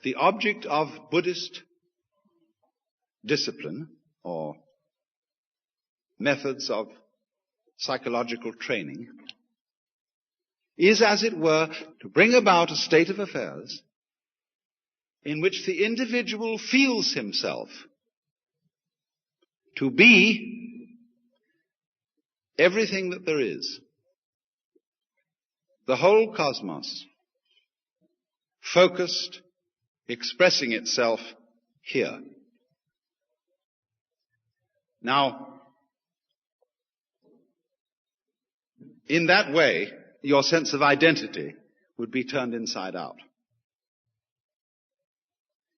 the object of Buddhist discipline or methods of psychological training is, as it were, to bring about a state of affairs in which the individual feels himself to be everything that there is, the whole cosmos, focused, expressing itself here. Now, in that way, your sense of identity would be turned inside out.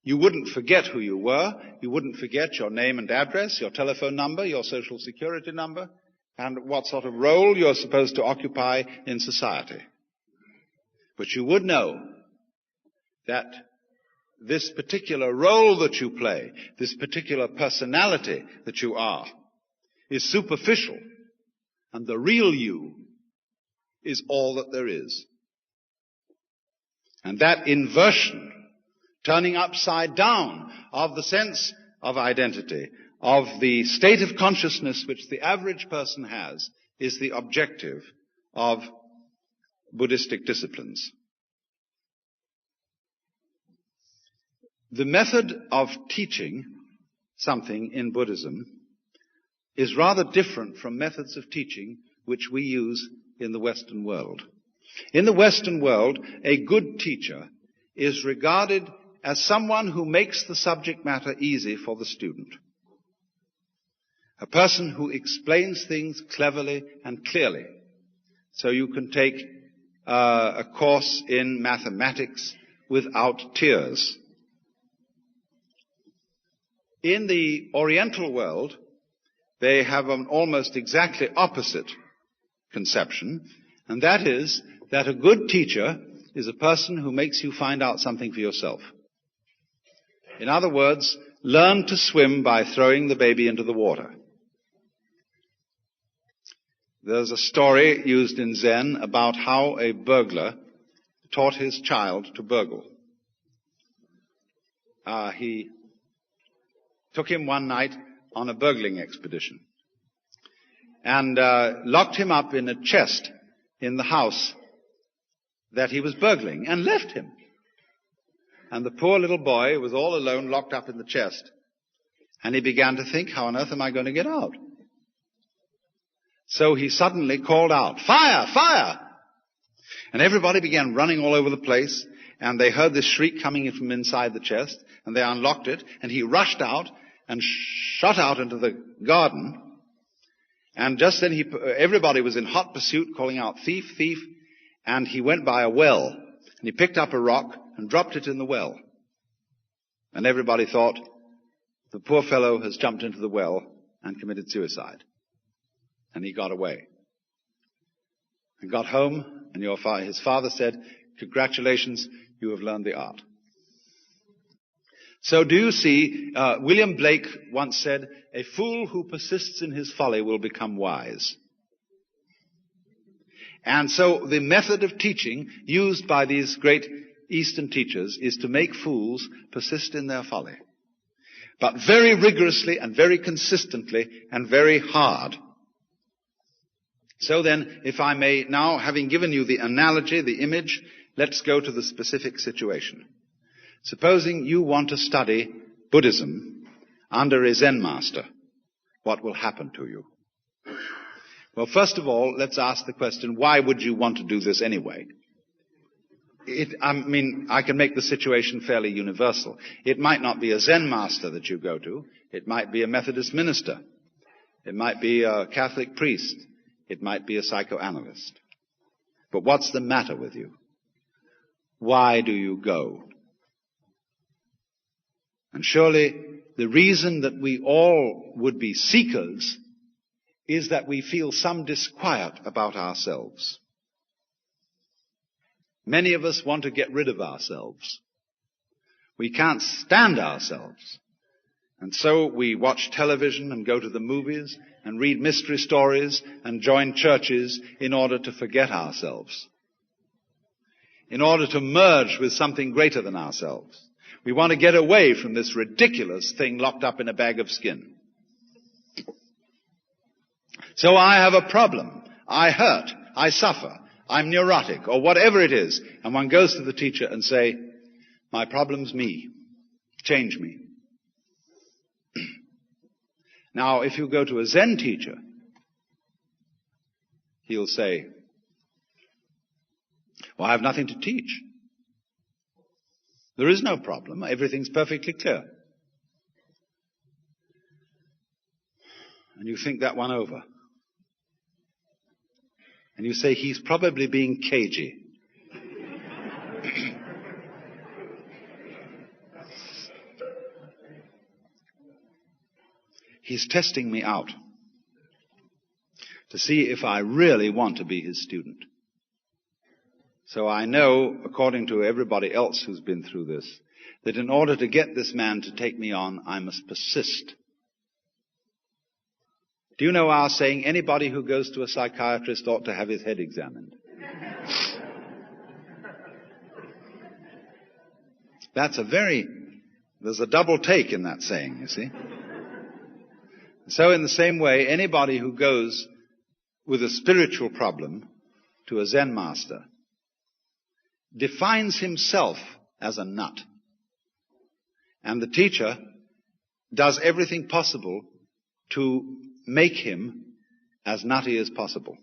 You wouldn't forget who you were. You wouldn't forget your name and address, your telephone number, your social security number, and what sort of role you're supposed to occupy in society. But you would know that this particular role that you play, this particular personality that you are, is superficial, and the real you is all that there is. And that inversion, turning upside down of the sense of identity, of the state of consciousness which the average person has, is the objective of Buddhistic disciplines. The method of teaching something in Buddhism is rather different from methods of teaching which we use in the Western world. In the Western world, a good teacher is regarded as someone who makes the subject matter easy for the student. A person who explains things cleverly and clearly. So you can take a course in mathematics without tears. In the Oriental world, they have an almost exactly opposite conception, and that is that a good teacher is a person who makes you find out something for yourself. In other words, learn to swim by throwing the baby into the water. There's a story used in Zen about how a burglar taught his child to burgle. He took him one night on a burgling expedition and locked him up in a chest in the house that he was burgling and left him. And the poor little boy was all alone, locked up in the chest. And he began to think, how on earth am I going to get out? So he suddenly called out, "Fire! Fire!" And everybody began running all over the place, and they heard this shriek coming in from inside the chest, and they unlocked it, and he rushed out and shot out into the garden. And just then everybody was in hot pursuit, calling out, "Thief, thief!" And he went by a well, and he picked up a rock and dropped it in the well. And everybody thought, the poor fellow has jumped into the well and committed suicide. And he got away. And got home, and his father said, "Congratulations, you have learned the art." So do you see, William Blake once said, "A fool who persists in his folly will become wise." And so the method of teaching used by these great Eastern teachers is to make fools persist in their folly, but very rigorously and very consistently and very hard. So then, if I may now, having given you the analogy, the image, let's go to the specific situation. Supposing you want to study Buddhism under a Zen master, what will happen to you? Well, first of all, let's ask the question, why would you want to do this anyway? I can make the situation fairly universal. It might not be a Zen master that you go to. It might be a Methodist minister. It might be a Catholic priest. It might be a psychoanalyst. But what's the matter with you? Why do you go? And surely the reason that we all would be seekers is that we feel some disquiet about ourselves. Many of us want to get rid of ourselves. We can't stand ourselves. And so we watch television and go to the movies and read mystery stories and join churches in order to forget ourselves, in order to merge with something greater than ourselves. We want to get away from this ridiculous thing locked up in a bag of skin. So I have a problem. I hurt. I suffer. I'm neurotic, or whatever it is. And one goes to the teacher and say, my problem's me. Change me. Now, if you go to a Zen teacher, he'll say, well, I have nothing to teach. There is no problem. Everything's perfectly clear. And you think that one over. And you say, he's probably being cagey. He's testing me out to see if I really want to be his student. So I know, according to everybody else who's been through this, that in order to get this man to take me on, I must persist. Do you know our saying, anybody who goes to a psychiatrist ought to have his head examined? There's a double take in that saying, you see. So in the same way, anybody who goes with a spiritual problem to a Zen master defines himself as a nut. And the teacher does everything possible to make him as nutty as possible.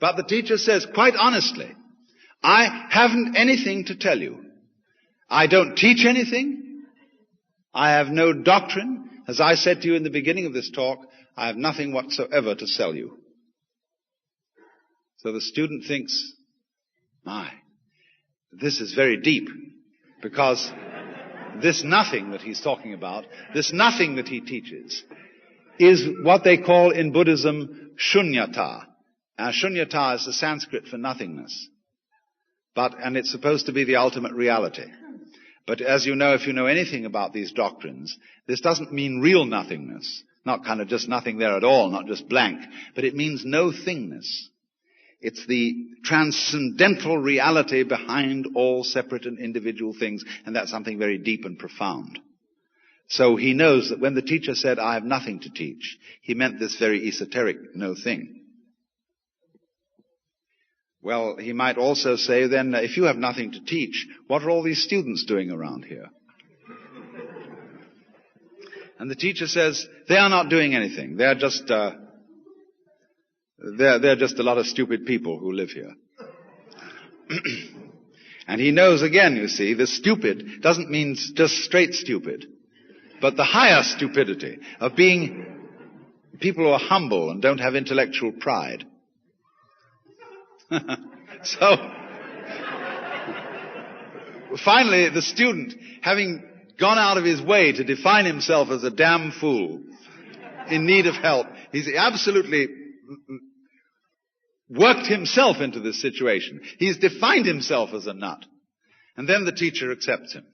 But the teacher says, quite honestly, I haven't anything to tell you. I don't teach anything. I have no doctrine. As I said to you in the beginning of this talk, I have nothing whatsoever to sell you. So the student thinks, my, this is very deep, because this nothing that he's talking about, this nothing that he teaches, is what they call in Buddhism shunyata. Shunyata is the Sanskrit for nothingness. And it's supposed to be the ultimate reality. But as you know, if you know anything about these doctrines, this doesn't mean real nothingness. Not kind of just nothing there at all, not just blank. But it means no thingness. It's the transcendental reality behind all separate and individual things. And that's something very deep and profound. So he knows that when the teacher said, I have nothing to teach, he meant this very esoteric no thing. Well, he might also say then, if you have nothing to teach, what are all these students doing around here? And the teacher says, they are not doing anything. They're just a lot of stupid people who live here. And he knows again, you see, the stupid doesn't mean just straight stupid, but the higher stupidity of being people who are humble and don't have intellectual pride. So, finally, the student, having gone out of his way to define himself as a damn fool in need of help, he's absolutely worked himself into this situation. He's defined himself as a nut. And then the teacher accepts him.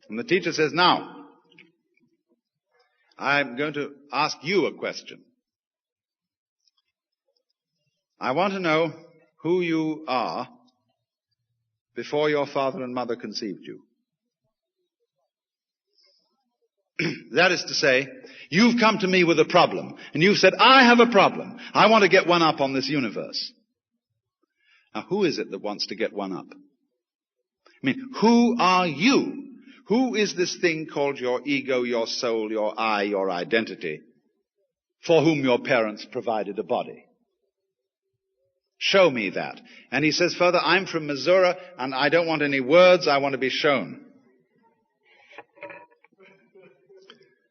And the teacher says, now, I'm going to ask you a question. I want to know who you are before your father and mother conceived you. That is to say, you've come to me with a problem, and you've said, I have a problem. I want to get one up on this universe. Now, who is it that wants to get one up? I mean, who are you? Who is this thing called your ego, your soul, your I, your identity, for whom your parents provided a body? Show me that. And he says further, I'm from Missouri, and I don't want any words, I want to be shown.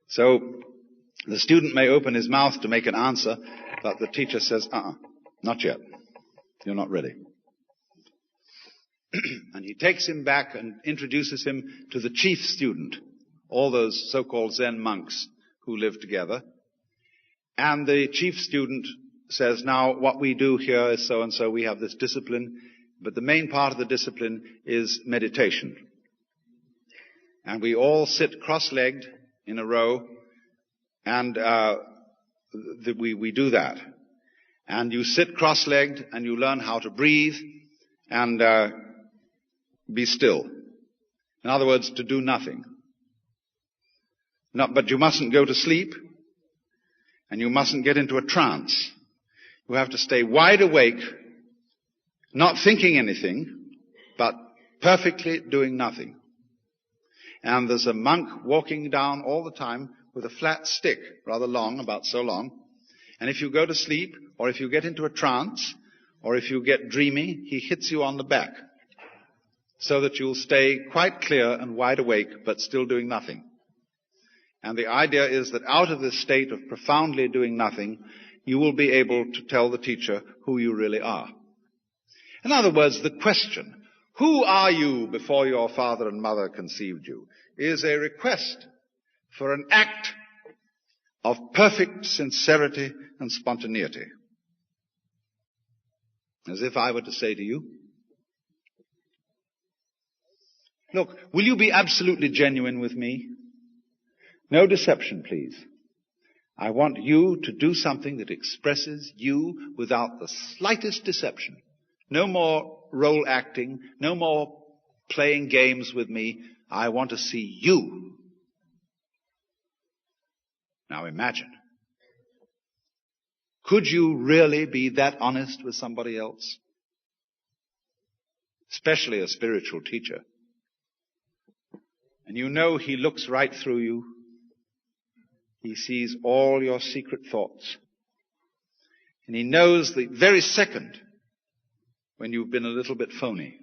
So, the student may open his mouth to make an answer, but the teacher says, not yet. You're not ready. And he takes him back and introduces him to the chief student, all those so-called Zen monks who live together. And the chief student says, now what we do here is so and so, we have this discipline, but the main part of the discipline is meditation. And we all sit cross-legged in a row, and we do that. And you sit cross-legged and you learn how to breathe, and be still. In other words, to do nothing. But you mustn't go to sleep, and you mustn't get into a trance. You have to stay wide awake, not thinking anything, but perfectly doing nothing. And there's a monk walking down all the time with a flat stick, rather long, about so long. And if you go to sleep, or if you get into a trance, or if you get dreamy, he hits you on the back, so that you'll stay quite clear and wide awake, but still doing nothing. And the idea is that out of this state of profoundly doing nothing, you will be able to tell the teacher who you really are. In other words, the question, who are you before your father and mother conceived you, is a request for an act of perfect sincerity and spontaneity. As if I were to say to you, look, will you be absolutely genuine with me? No deception, please. I want you to do something that expresses you without the slightest deception. No more role acting, no more playing games with me. I want to see you. Now imagine. Could you really be that honest with somebody else? Especially a spiritual teacher. And you know he looks right through you. He sees all your secret thoughts. And he knows the very second when you've been a little bit phony.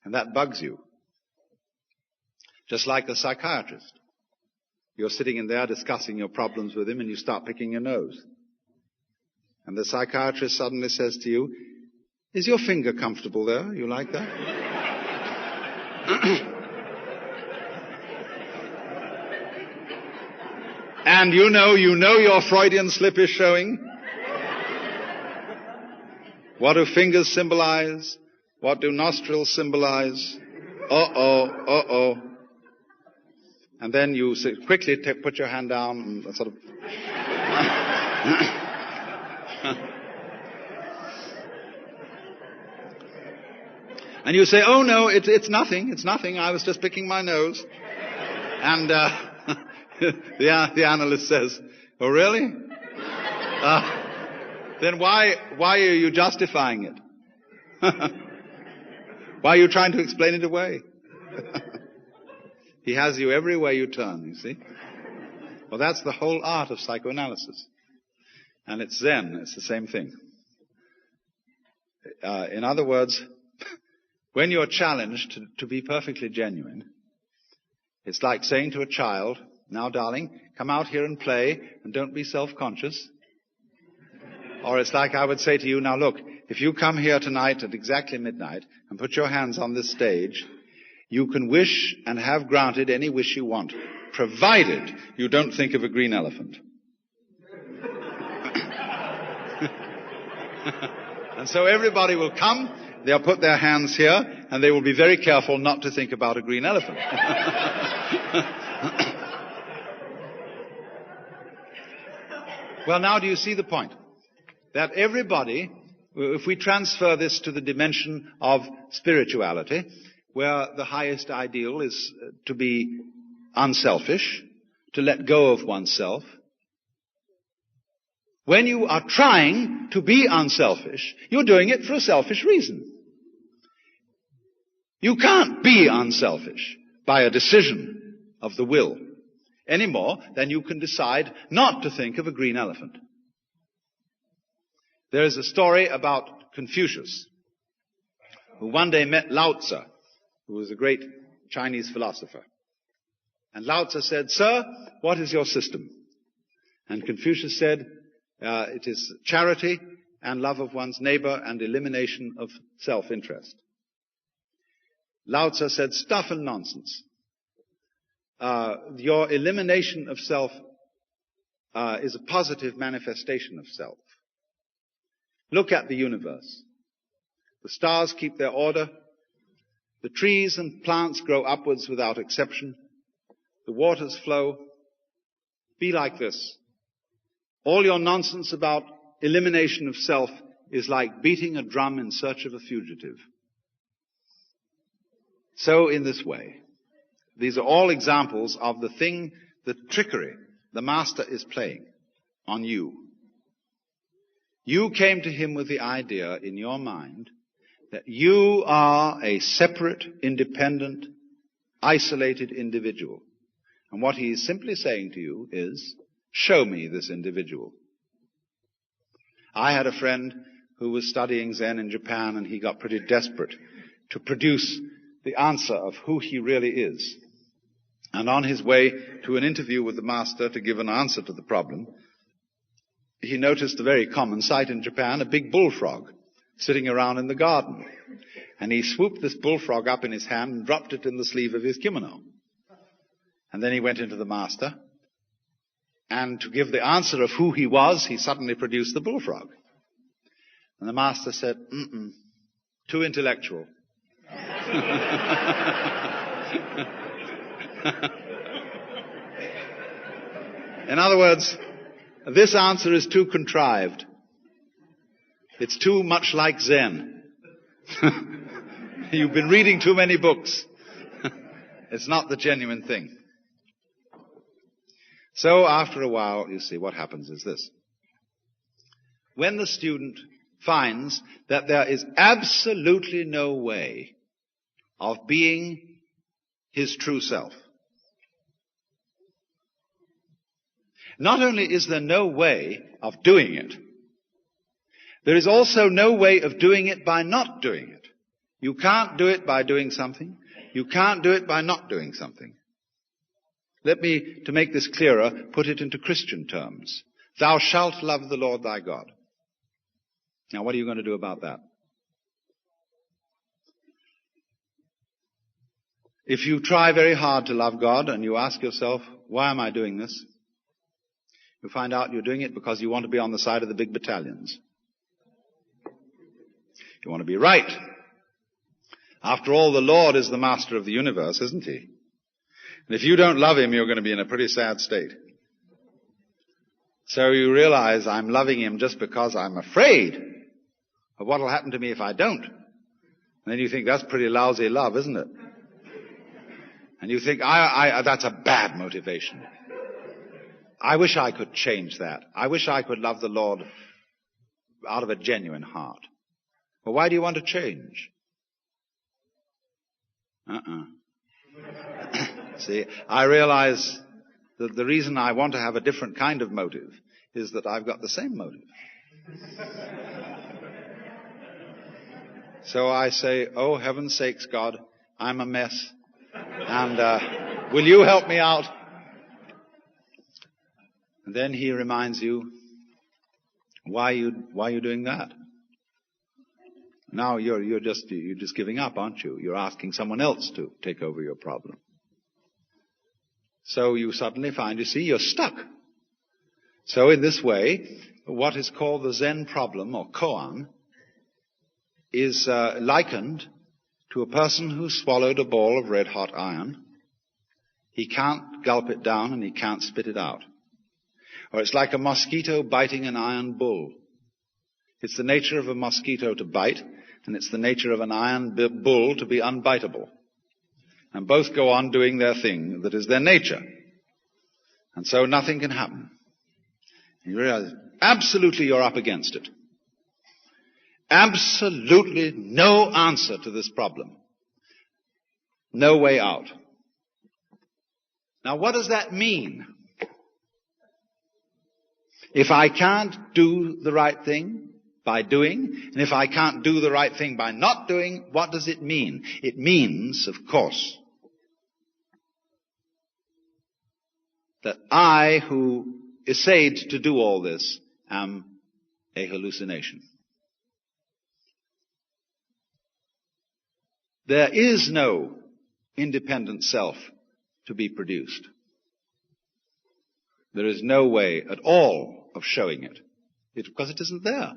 And that bugs you. Just like a psychiatrist. You're sitting in there discussing your problems with him and you start picking your nose. And the psychiatrist suddenly says to you, is your finger comfortable there? You like that? And you know your Freudian slip is showing. What do fingers symbolize? What do nostrils symbolize? Uh-oh. And then you quickly put your hand down and sort of... And you say, oh no, it's nothing, I was just picking my nose. And the analyst says, oh really? Then why are you justifying it? Why are you trying to explain it away? He has you every way you turn, you see. Well, that's the whole art of psychoanalysis. And it's Zen, it's the same thing. In other words, when you're challenged to be perfectly genuine, it's like saying to a child, now darling, come out here and play and don't be self-conscious. Or it's like I would say to you, now look, if you come here tonight at exactly midnight and put your hands on this stage, you can wish and have granted any wish you want, provided you don't think of a green elephant. And so everybody will come, they'll put their hands here, and they will be very careful not to think about a green elephant. Well, now do you see the point? That everybody, if we transfer this to the dimension of spirituality, where the highest ideal is to be unselfish, to let go of oneself. When you are trying to be unselfish, you're doing it for a selfish reason. You can't be unselfish by a decision of the will, any more than you can decide not to think of a green elephant. There is a story about Confucius, who one day met Lao Tzu, who was a great Chinese philosopher. And Lao Tzu said, "Sir, what is your system?" And Confucius said, it is charity and love of one's neighbor and elimination of self-interest. Lao Tzu said, "Stuff and nonsense. Your elimination of self is a positive manifestation of self. Look at the universe. The stars keep their order. The trees and plants grow upwards without exception. The waters flow. Be like this. All your nonsense about elimination of self is like beating a drum in search of a fugitive. So in this way, these are all examples of the trickery the master is playing on you. You came to him with the idea in your mind that you are a separate, independent, isolated individual. And what he is simply saying to you is, show me this individual. I had a friend who was studying Zen in Japan, and he got pretty desperate to produce the answer of who he really is. And on his way to an interview with the master to give an answer to the problem, he noticed a very common sight in Japan, a big bullfrog sitting around in the garden. And he swooped this bullfrog up in his hand and dropped it in the sleeve of his kimono. And then he went into the master, and to give the answer of who he was, he suddenly produced the bullfrog. And the master said, too intellectual. In other words, this answer is too contrived. It's too much like Zen. You've been reading too many books. It's not the genuine thing. So after a while, you see, what happens is this. When the student finds that there is absolutely no way of being his true self, not only is there no way of doing it, there is also no way of doing it by not doing it. You can't do it by doing something. You can't do it by not doing something. Let me, to make this clearer, put it into Christian terms. Thou shalt love the Lord thy God. Now, what are you going to do about that? If you try very hard to love God and you ask yourself, why am I doing this? You find out you're doing it because you want to be on the side of the big battalions. You want to be right. After all, the Lord is the master of the universe, isn't he? And if you don't love him, you're going to be in a pretty sad state. So you realize I'm loving him just because I'm afraid of what will happen to me if I don't. And then you think that's pretty lousy love, isn't it? And you think, that's a bad motivation. I wish I could change that. I wish I could love the Lord out of a genuine heart. Well, why do you want to change? See, I realize that the reason I want to have a different kind of motive is that I've got the same motive. So I say, oh, heaven's sakes, God, I'm a mess. And will you help me out? And then he reminds you, why are you doing that? Now you're just giving up, aren't you? You're asking someone else to take over your problem. So you suddenly find, you see, you're stuck. So in this way, what is called the Zen problem, or koan, is likened to a person who swallowed a ball of red-hot iron. He can't gulp it down and he can't spit it out. Or it's like a mosquito biting an iron bull. It's the nature of a mosquito to bite, and it's the nature of an iron bull to be unbiteable. And both go on doing their thing that is their nature. And so nothing can happen. You realize, absolutely you're up against it. Absolutely no answer to this problem. No way out. Now what does that mean? If I can't do the right thing by doing, and if I can't do the right thing by not doing, what does it mean? It means, of course, that I, who essayed to do all this, am a hallucination. There is no independent self to be produced. There is no way at all of showing it, because it isn't there.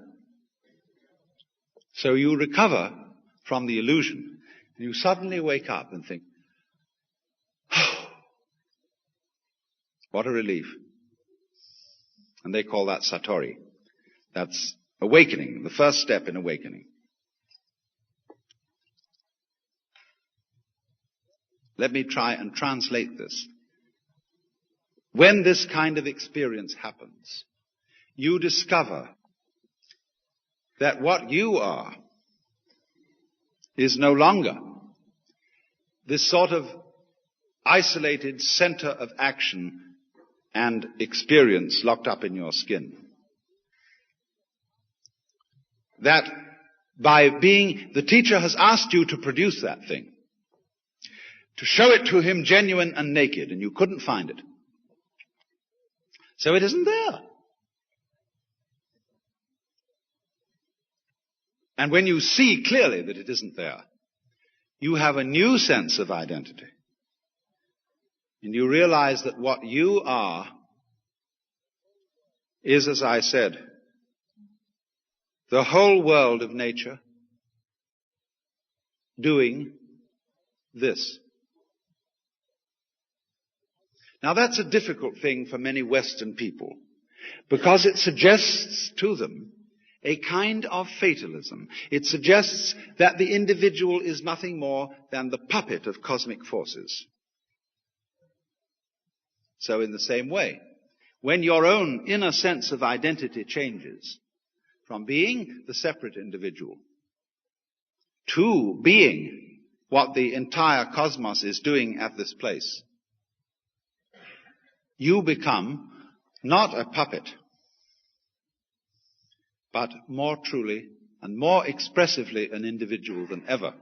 So you recover from the illusion, and you suddenly wake up and think, oh, what a relief. And they call that satori. That's awakening, the first step in awakening. Let me try and translate this. When this kind of experience happens, you discover that what you are is no longer this sort of isolated center of action and experience locked up in your skin. That by being, the teacher has asked you to produce that thing, to show it to him genuine and naked, and you couldn't find it. So it isn't there. And when you see clearly that it isn't there, you have a new sense of identity. And you realize that what you are is, as I said, the whole world of nature doing this. Now that's a difficult thing for many Western people, because it suggests to them a kind of fatalism. It suggests that the individual is nothing more than the puppet of cosmic forces. So in the same way, when your own inner sense of identity changes from being the separate individual to being what the entire cosmos is doing at this place, you become not a puppet, but more truly and more expressively an individual than ever.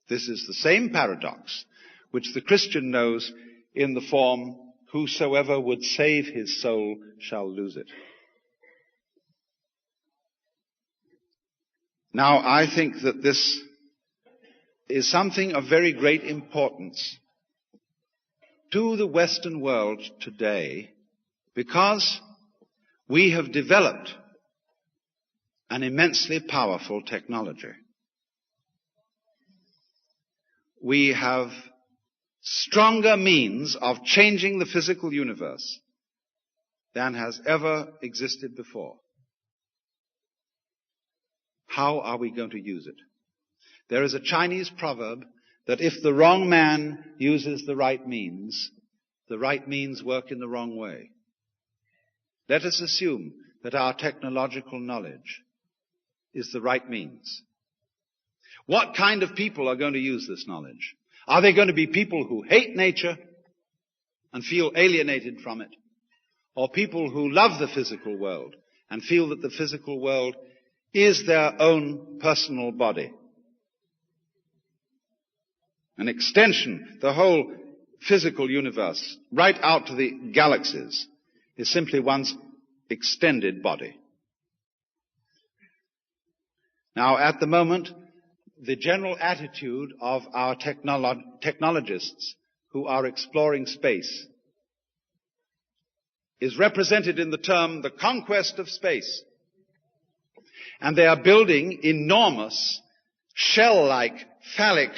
This is the same paradox which the Christian knows in the form, whosoever would save his soul shall lose it. Now, I think that this is something of very great importance to the Western world today, because we have developed an immensely powerful technology. We have stronger means of changing the physical universe than has ever existed before. How are we going to use it? There is a Chinese proverb that if the wrong man uses the right means work in the wrong way. Let us assume that our technological knowledge is the right means. What kind of people are going to use this knowledge? Are they going to be people who hate nature and feel alienated from it? Or people who love the physical world and feel that the physical world is their own personal body? An extension, the whole physical universe, right out to the galaxies, is simply one's extended body. Now, at the moment, the general attitude of our technologists who are exploring space is represented in the term the conquest of space. And they are building enormous shell-like phallic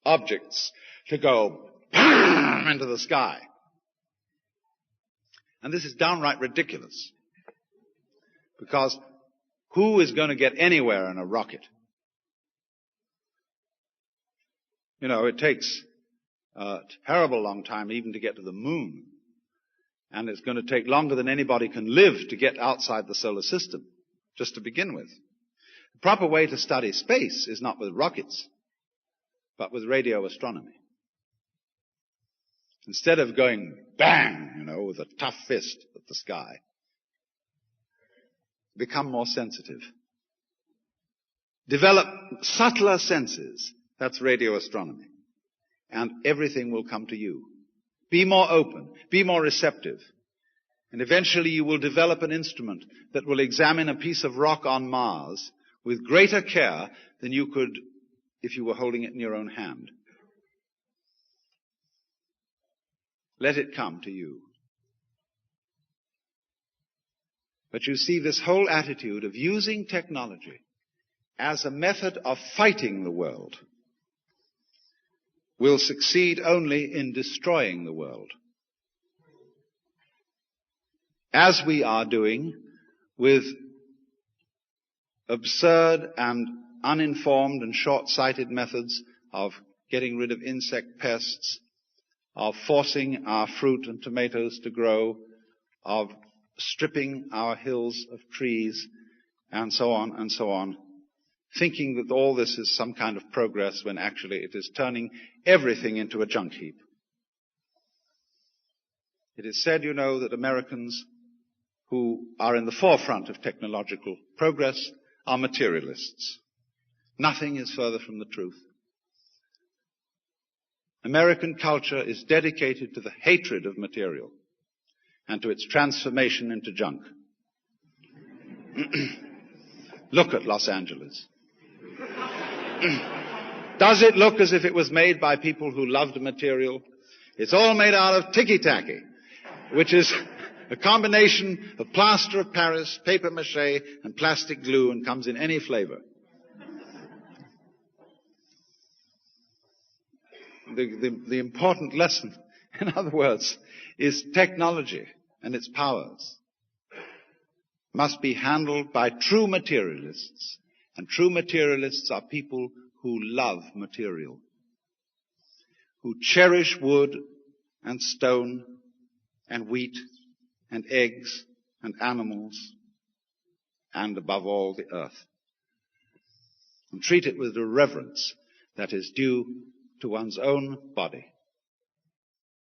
objects to go into the sky. And this is downright ridiculous, because who is going to get anywhere in a rocket? You know, it takes a terrible long time even to get to the moon. And it's going to take longer than anybody can live to get outside the solar system, just to begin with. The proper way to study space is not with rockets, but with radio astronomy. Instead of going bang, with a tough fist at the sky, become more sensitive. Develop subtler senses. That's radio astronomy. And everything will come to you. Be more open. Be more receptive. And eventually you will develop an instrument that will examine a piece of rock on Mars with greater care than you could if you were holding it in your own hand. Let it come to you. But you see, this whole attitude of using technology as a method of fighting the world will succeed only in destroying the world, as we are doing with absurd and uninformed and short-sighted methods of getting rid of insect pests, of forcing our fruit and tomatoes to grow, of stripping our hills of trees, and so on, thinking that all this is some kind of progress when actually it is turning everything into a junk heap. It is said, you know, that Americans who are in the forefront of technological progress are materialists. Nothing is further from the truth. American culture is dedicated to the hatred of material and to its transformation into junk. Look at Los Angeles. Does it look as if it was made by people who loved material? It's all made out of ticky-tacky, which is a combination of plaster of Paris, paper mache, and plastic glue, and comes in any flavor. The important lesson, in other words, is technology and its powers must be handled by true materialists. And true materialists are people who love material, who cherish wood and stone and wheat and eggs and animals and, above all, the earth, and treat it with the reverence that is due to one's own body.